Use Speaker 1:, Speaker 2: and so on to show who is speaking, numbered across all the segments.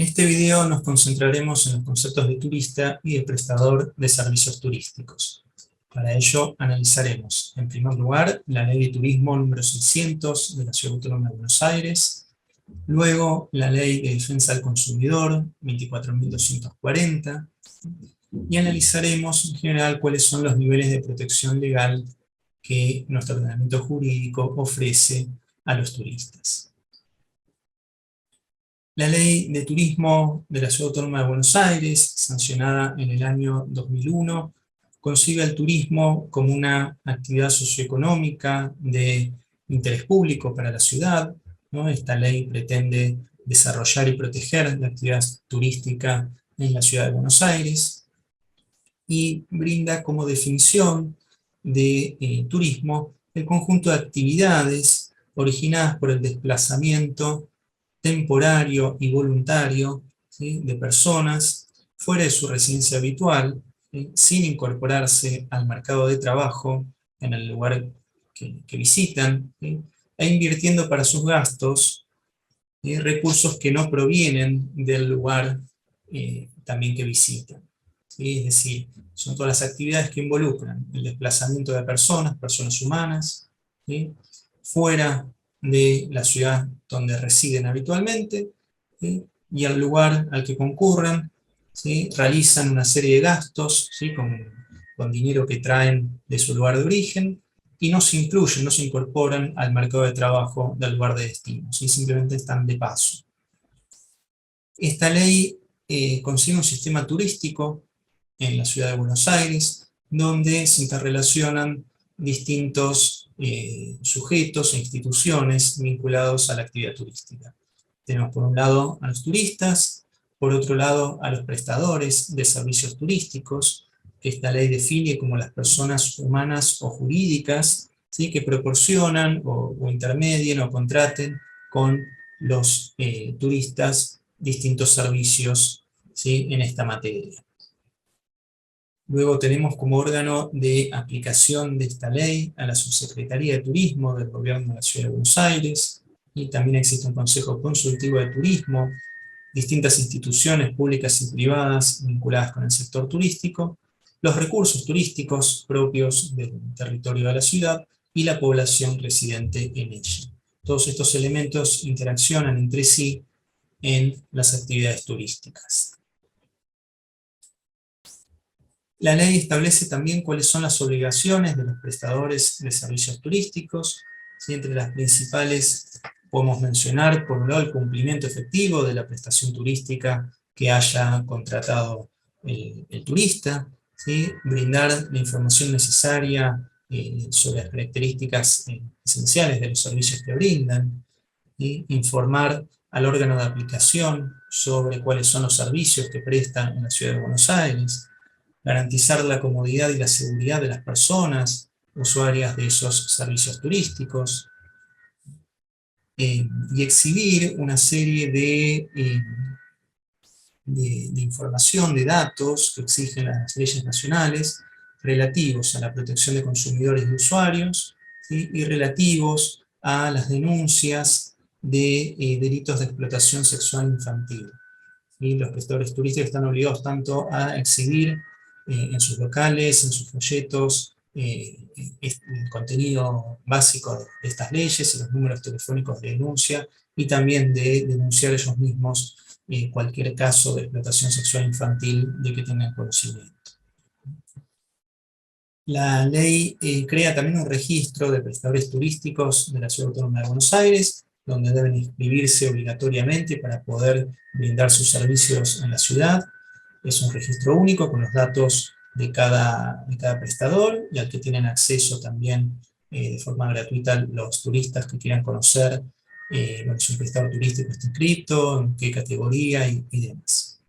Speaker 1: este video nos concentraremos en los conceptos de turista y de prestador de servicios turísticos. Para ello analizaremos, en primer lugar, la Ley de Turismo número 600 de la Ciudad Autónoma de Buenos Aires, luego la Ley de Defensa del Consumidor 24.240, y analizaremos en general cuáles son los niveles de protección legal que nuestro ordenamiento jurídico ofrece a los turistas. La Ley de Turismo de la Ciudad Autónoma de Buenos Aires, sancionada en el año 2001, concibe al turismo como una actividad socioeconómica de interés público para la ciudad, ¿no? Esta ley pretende desarrollar y proteger la actividad turística en la ciudad de Buenos Aires y brinda como definición de turismo el conjunto de actividades originadas por el desplazamiento temporario y voluntario, ¿sí?, de personas fuera de su residencia habitual, ¿sí?, sin incorporarse al mercado de trabajo en el lugar que visitan, ¿sí?, e invirtiendo para sus gastos recursos que no provienen del lugar también que visitan, ¿sí? Es decir, son todas las actividades que involucran el desplazamiento de personas humanas, ¿sí?, fuera de la ciudad donde residen habitualmente, ¿sí?, y al lugar al que concurren, ¿sí?, realizan una serie de gastos, ¿sí?, con dinero que traen de su lugar de origen, y no se incluyen, no se incorporan al mercado de trabajo del lugar de destino, ¿sí?, simplemente están de paso. Esta ley consigue un sistema turístico en la ciudad de Buenos Aires, donde se interrelacionan distintos sujetos e instituciones vinculados a la actividad turística. Tenemos por un lado a los turistas, por otro lado a los prestadores de servicios turísticos, que esta ley define como las personas humanas o jurídicas, ¿sí?, que proporcionan o intermedien o contraten con los turistas distintos servicios, ¿sí?, en esta materia. Luego tenemos como órgano de aplicación de esta ley a la Subsecretaría de Turismo del Gobierno de la Ciudad de Buenos Aires, y también existe un Consejo Consultivo de Turismo, distintas instituciones públicas y privadas vinculadas con el sector turístico, los recursos turísticos propios del territorio de la ciudad y la población residente en ella. Todos estos elementos interaccionan entre sí en las actividades turísticas. La ley establece también cuáles son las obligaciones de los prestadores de servicios turísticos, ¿sí? Entre las principales podemos mencionar, por un lado, el cumplimiento efectivo de la prestación turística que haya contratado el turista, ¿sí?, brindar la información necesaria sobre las características esenciales de los servicios que brindan, ¿sí?, informar al órgano de aplicación sobre cuáles son los servicios que prestan en la Ciudad de Buenos Aires, garantizar la comodidad y la seguridad de las personas usuarias de esos servicios turísticos, y exhibir una serie de información, de datos que exigen las leyes nacionales relativos a la protección de consumidores y usuarios, ¿sí?, y relativos a las denuncias de delitos de explotación sexual infantil. Y los prestadores turísticos están obligados tanto a exhibir en sus locales, en sus folletos, el contenido básico de estas leyes y los números telefónicos de denuncia, y también de denunciar ellos mismos cualquier caso de explotación sexual infantil de que tengan conocimiento. La ley crea también un registro de prestadores turísticos de la Ciudad Autónoma de Buenos Aires, donde deben inscribirse obligatoriamente para poder brindar sus servicios en la ciudad. Es un registro único con los datos de cada prestador, y al que tienen acceso también de forma gratuita los turistas que quieran conocer si un prestador turístico está inscrito, en qué categoría y demás.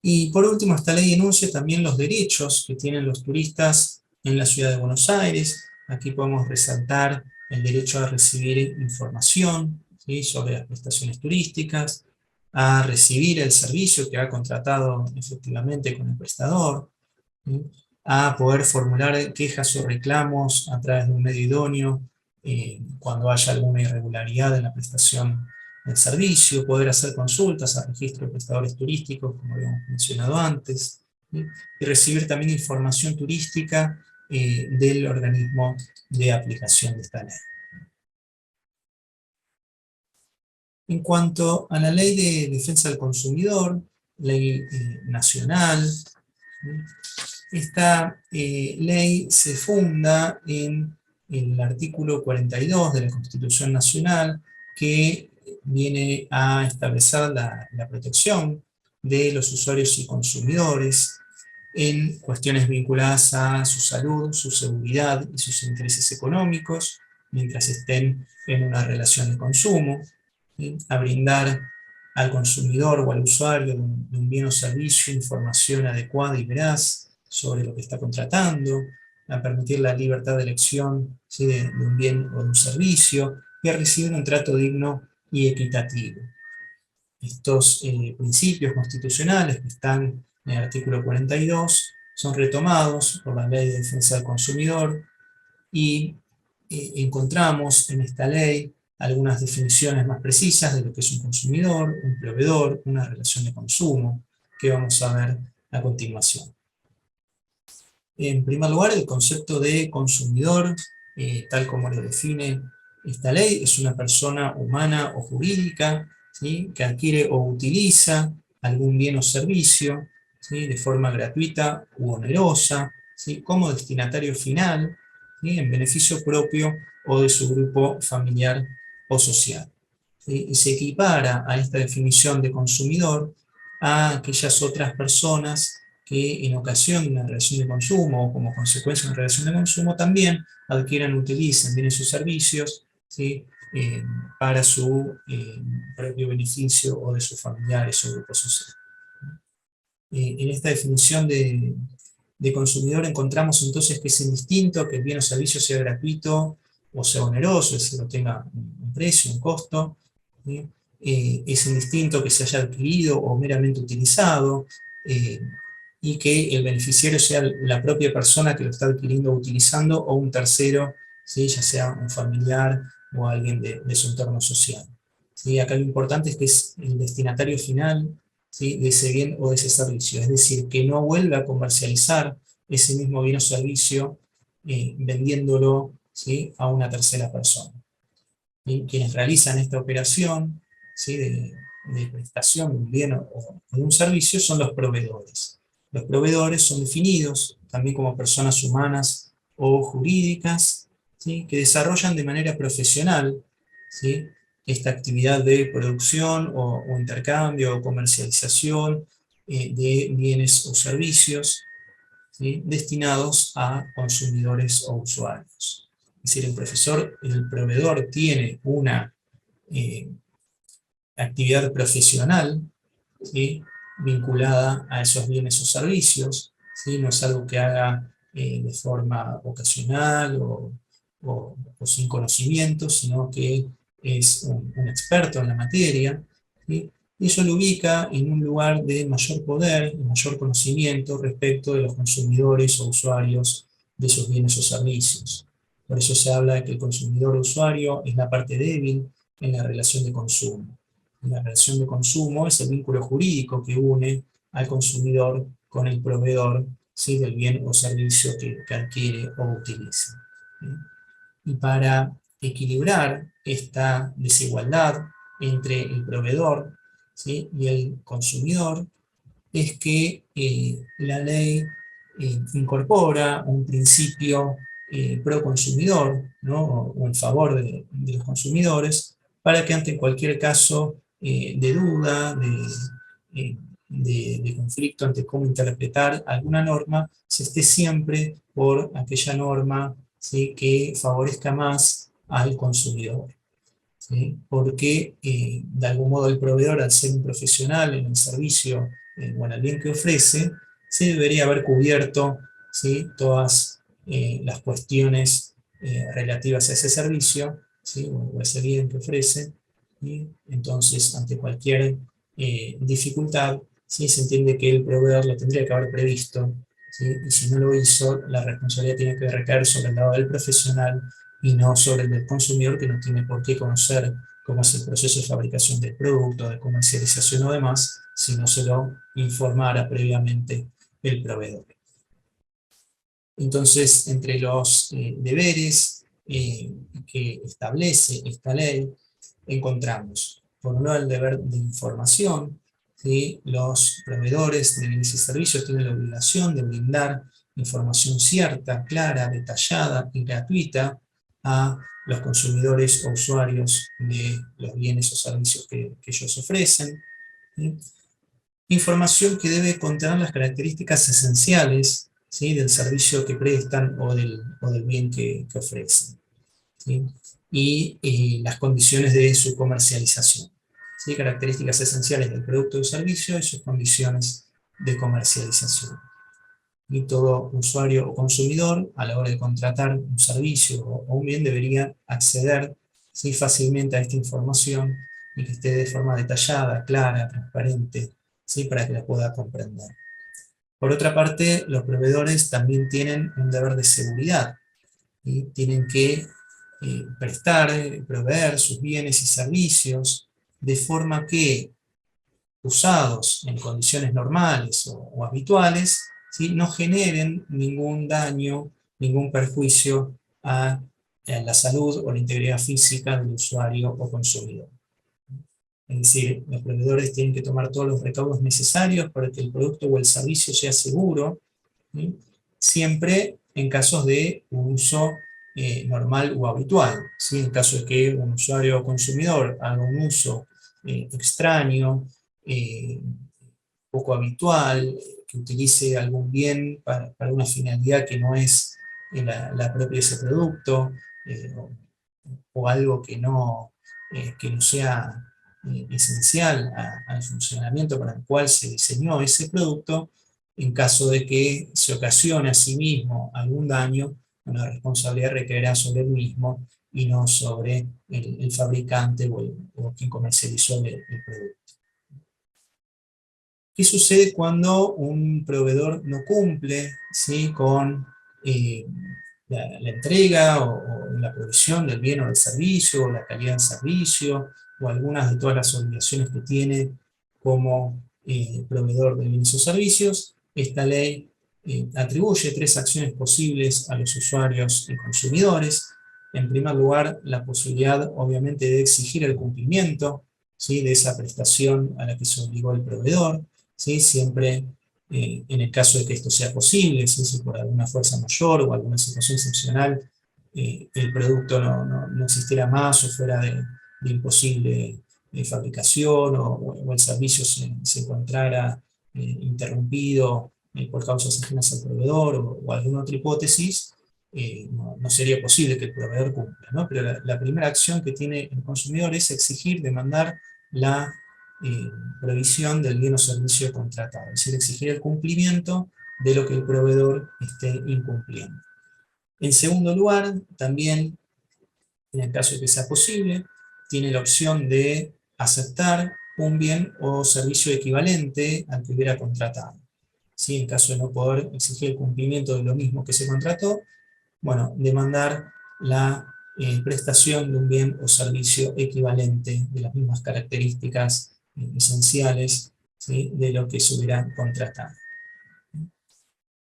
Speaker 1: Y por último, esta ley enuncia también los derechos que tienen los turistas en la Ciudad de Buenos Aires. Aquí podemos resaltar el derecho a recibir información, ¿sí?, sobre las prestaciones turísticas, a recibir el servicio que ha contratado efectivamente con el prestador, ¿sí?, a poder formular quejas o reclamos a través de un medio idóneo cuando haya alguna irregularidad en la prestación del servicio, poder hacer consultas al registro de prestadores turísticos, como habíamos mencionado antes, ¿sí? Y recibir también información turística del organismo de aplicación de esta ley. En cuanto a la Ley de Defensa del Consumidor, ley nacional, esta ley se funda en el artículo 42 de la Constitución Nacional, que viene a establecer la protección de los usuarios y consumidores en cuestiones vinculadas a su salud, su seguridad y sus intereses económicos, mientras estén en una relación de consumo, ¿sí? A brindar al consumidor o al usuario de un bien o servicio información adecuada y veraz sobre lo que está contratando, a permitir la libertad de elección, ¿sí? de un bien o de un servicio, y a recibir un trato digno y equitativo. Estos principios constitucionales que están en el artículo 42 son retomados por la Ley de Defensa del Consumidor y encontramos en esta ley algunas definiciones más precisas de lo que es un consumidor, un proveedor, una relación de consumo, que vamos a ver a continuación. En primer lugar, el concepto de consumidor, tal como lo define esta ley, es una persona humana o jurídica, ¿sí? que adquiere o utiliza algún bien o servicio, ¿sí? de forma gratuita u onerosa, ¿sí? como destinatario final, ¿sí? en beneficio propio o de su grupo familiar o social. ¿Sí? Y se equipara a esta definición de consumidor a aquellas otras personas que en ocasión de una relación de consumo o como consecuencia de una relación de consumo también adquieran o utilicen bienes o servicios, ¿sí? Para su propio beneficio o de sus familiares o grupos sociales. En esta definición de consumidor encontramos entonces que es indistinto que el bien o servicio sea gratuito o sea oneroso, es decir, o tenga un precio, un costo, ¿sí? Es indistinto que se haya adquirido o meramente utilizado, y que el beneficiario sea la propia persona que lo está adquiriendo o utilizando o un tercero, ¿sí? ya sea un familiar o alguien de su entorno social. ¿Sí? Acá lo importante es que es el destinatario final, ¿sí? de ese bien o de ese servicio, es decir, que no vuelva a comercializar ese mismo bien o servicio vendiéndolo, ¿sí? a una tercera persona. ¿Sí? Quienes realizan esta operación, ¿sí? de prestación de un bien o de un servicio son los proveedores. Los proveedores son definidos también como personas humanas o jurídicas, ¿sí? que desarrollan de manera profesional, ¿sí? esta actividad de producción o intercambio o comercialización de bienes o servicios, ¿sí? destinados a consumidores o usuarios. Es decir, el proveedor tiene una actividad profesional, ¿sí? vinculada a esos bienes o servicios, ¿sí? no es algo que haga de forma ocasional o sin conocimiento, sino que es un experto en la materia, ¿sí? y eso lo ubica en un lugar de mayor poder y mayor conocimiento respecto de los consumidores o usuarios de esos bienes o servicios. Por eso se habla de que el consumidor o usuario es la parte débil en la relación de consumo. La relación de consumo es el vínculo jurídico que une al consumidor con el proveedor, ¿sí? del bien o servicio que adquiere o utiliza. ¿Sí? Y para equilibrar esta desigualdad entre el proveedor, ¿sí? y el consumidor, es que la ley incorpora un principio pro consumidor, ¿no? o en favor de los consumidores, para que ante cualquier caso de duda, de conflicto ante cómo interpretar alguna norma, se esté siempre por aquella norma, ¿sí? que favorezca más al consumidor. ¿Sí? Porque de algún modo el proveedor, al ser un profesional en el servicio o en el bien que ofrece, se debería haber cubierto, ¿sí? todas las cuestiones relativas a ese servicio, ¿sí? o ese bien que ofrece, ¿sí? Entonces ante cualquier dificultad, ¿sí? se entiende que el proveedor lo tendría que haber previsto, ¿sí? y si no lo hizo, la responsabilidad tiene que recaer sobre el lado del profesional y no sobre el del consumidor, que no tiene por qué conocer cómo es el proceso de fabricación del producto, de comercialización o demás, si no se lo informara previamente el proveedor. Entonces, entre los deberes que establece esta ley, encontramos, por un lado, el deber de información. ¿Sí? Los proveedores de bienes y servicios tienen la obligación de brindar información cierta, clara, detallada y gratuita a los consumidores o usuarios de los bienes o servicios que ellos ofrecen. ¿Sí? Información que debe contener las características esenciales, ¿sí?, del servicio que prestan o del bien que ofrecen. ¿Sí? Y las condiciones de su comercialización. ¿Sí? Características esenciales del producto o servicio y sus condiciones de comercialización. Y todo usuario o consumidor, a la hora de contratar un servicio o un bien, debería acceder, ¿sí?, fácilmente a esta información y que esté de forma detallada, clara, transparente, ¿sí?, para que la pueda comprender. Por otra parte, los proveedores también tienen un deber de seguridad y tienen que prestar, proveer sus bienes y servicios de forma que, usados en condiciones normales o habituales, ¿sí?, no generen ningún daño, ningún perjuicio a la salud o la integridad física del usuario o consumidor. Es decir, los proveedores tienen que tomar todos los recaudos necesarios para que el producto o el servicio sea seguro, ¿sí?, siempre en casos de uso normal o habitual. ¿Sí? En caso de que un usuario o consumidor haga un uso extraño, poco habitual, que utilice algún bien para una finalidad que no es la propia de ese producto, o algo que no sea esencial al funcionamiento para el cual se diseñó ese producto. En caso de que se ocasione a sí mismo algún daño, la responsabilidad recaerá sobre el mismo y no sobre el fabricante o quien comercializó el producto. ¿Qué sucede cuando un proveedor no cumple, ¿sí?, con la entrega o la provisión del bien o del servicio, o la calidad del servicio, o algunas de todas las obligaciones que tiene como proveedor de bienes o servicios? Esta ley atribuye 3 acciones posibles a los usuarios y consumidores. En primer lugar, la posibilidad, obviamente, de exigir el cumplimiento, ¿sí?, de esa prestación a la que se obligó el proveedor, ¿sí?, siempre en el caso de que esto sea posible, si por alguna fuerza mayor o alguna situación excepcional el producto no existiera más o fuera de imposible fabricación, o el servicio se encontrara interrumpido por causas ajenas al proveedor o alguna otra hipótesis, no sería posible que el proveedor cumpla, ¿no? Pero la primera acción que tiene el consumidor es exigir, demandar la provisión del bien o servicio contratado, es decir, exigir el cumplimiento de lo que el proveedor esté incumpliendo. En segundo lugar, también, en el caso de que sea posible, tiene la opción de aceptar un bien o servicio equivalente al que hubiera contratado. ¿Sí? En caso de no poder exigir el cumplimiento de lo mismo que se contrató, bueno, demandar la prestación de un bien o servicio equivalente de las mismas características esenciales, ¿sí?, de lo que se hubiera contratado.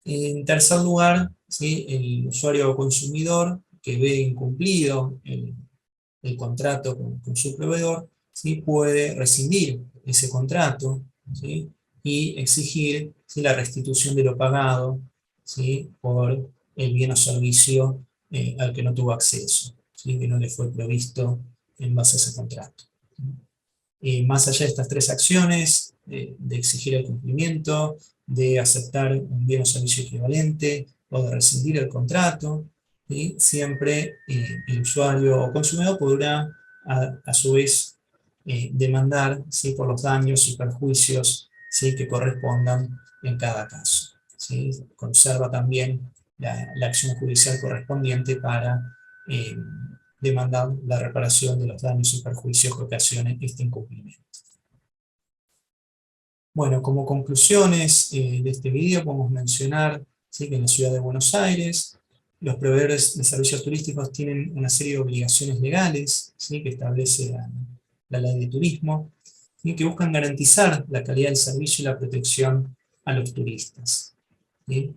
Speaker 1: En tercer lugar, ¿sí?, el usuario o consumidor que ve incumplido el contrato con su proveedor, ¿sí?, puede rescindir ese contrato, ¿sí?, y exigir, ¿sí?, la restitución de lo pagado, ¿sí?, por el bien o servicio al que no tuvo acceso, ¿sí?, que no le fue provisto en base a ese contrato. Más allá de estas 3 acciones, de exigir el cumplimiento, de aceptar un bien o servicio equivalente o de rescindir el contrato, ¿sí?, siempre el usuario o consumidor podrá a su vez demandar, ¿sí?, por los daños y perjuicios, ¿sí?, que correspondan en cada caso, ¿sí? Conserva también la acción judicial correspondiente para demandar la reparación de los daños y perjuicios que ocasione este incumplimiento. Bueno, como conclusiones de este video podemos mencionar, ¿sí?, que en la ciudad de Buenos Aires los proveedores de servicios turísticos tienen una serie de obligaciones legales, ¿sí?, que establece la ley de turismo, y que buscan garantizar la calidad del servicio y la protección a los turistas. ¿Sí?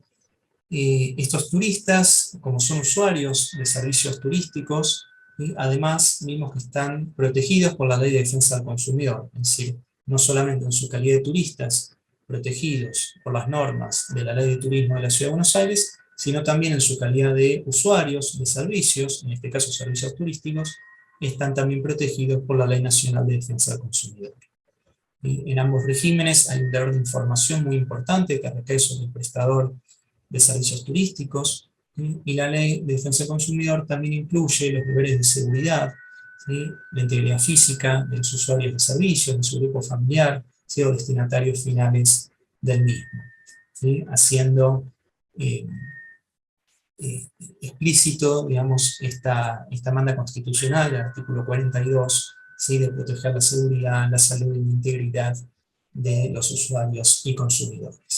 Speaker 1: Estos turistas, como son usuarios de servicios turísticos, ¿sí? Además vimos que están protegidos por la Ley de Defensa del Consumidor, es decir, no solamente en su calidad de turistas, protegidos por las normas de la Ley de Turismo de la Ciudad de Buenos Aires, sino también en su calidad de usuarios de servicios, en este caso servicios turísticos, están también protegidos por la Ley Nacional de Defensa del Consumidor. En ambos regímenes hay un deber de información muy importante que recae sobre el prestador de servicios turísticos, ¿sí? Y la Ley de Defensa del Consumidor también incluye los deberes de seguridad, ¿sí? La integridad física de los usuarios de servicios, de su grupo familiar, ¿sí? O destinatarios finales del mismo, ¿sí? Haciendo explícito, digamos, esta manda constitucional del artículo 42, ¿sí? De proteger la seguridad, la salud y la integridad de los usuarios y consumidores.